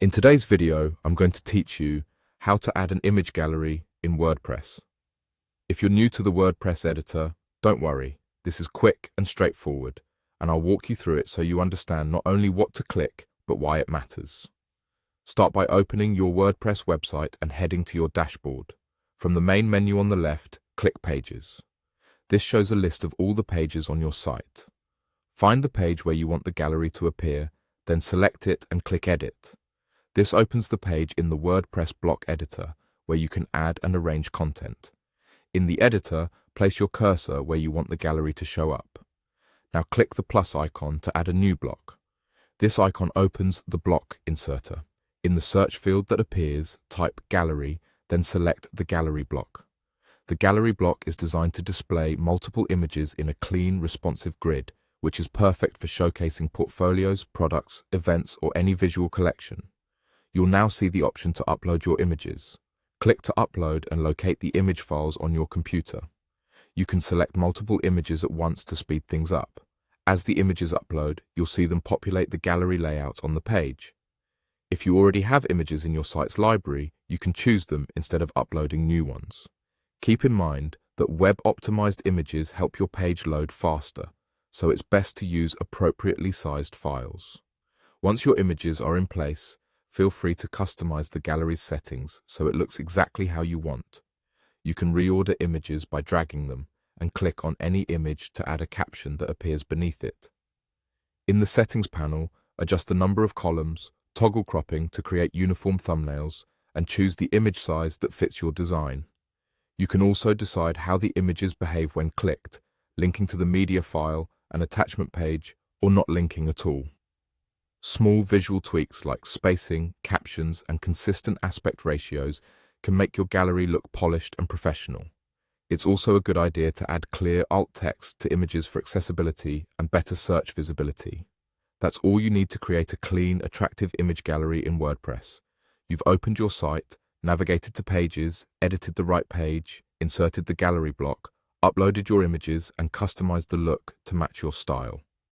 In today's video, I'm going to teach you how to add an image gallery in WordPress. If you're new to the WordPress editor, don't worry, this is quick and straightforward, and I'll walk you through it so you understand not only what to click, but why it matters. Start by opening your WordPress website and heading to your dashboard. From the main menu on the left, click Pages. This shows a list of all the pages on your site. Find the page where you want the gallery to appear, then select it and click Edit. This opens the page in the WordPress block editor, where you can add and arrange content. In the editor, place your cursor where you want the gallery to show up. Now click the plus icon to add a new block. This icon opens the block inserter. In the search field that appears, type Gallery, then select the Gallery block. The Gallery block is designed to display multiple images in a clean, responsive grid, which is perfect for showcasing portfolios, products, events, or any visual collection. You'll now see the option to upload your images. Click to upload and locate the image files on your computer. You can select multiple images at once to speed things up. As the images upload, you'll see them populate the gallery layout on the page. If you already have images in your site's library, you can choose them instead of uploading new ones. Keep in mind that web-optimized images help your page load faster, so it's best to use appropriately sized files. Once your images are in place, feel free to customize the gallery's settings so it looks exactly how you want. You can reorder images by dragging them and click on any image to add a caption that appears beneath it. In the Settings panel, adjust the number of columns, toggle cropping to create uniform thumbnails, and choose the image size that fits your design. You can also decide how the images behave when clicked, linking to the media file, an attachment page, or not linking at all. Small visual tweaks like spacing, captions, and consistent aspect ratios can make your gallery look polished and professional. It's also a good idea to add clear alt text to images for accessibility and better search visibility. That's all you need to create a clean, attractive image gallery in WordPress. You've opened your site, navigated to pages, edited the right page, inserted the gallery block, uploaded your images, and customized the look to match your style.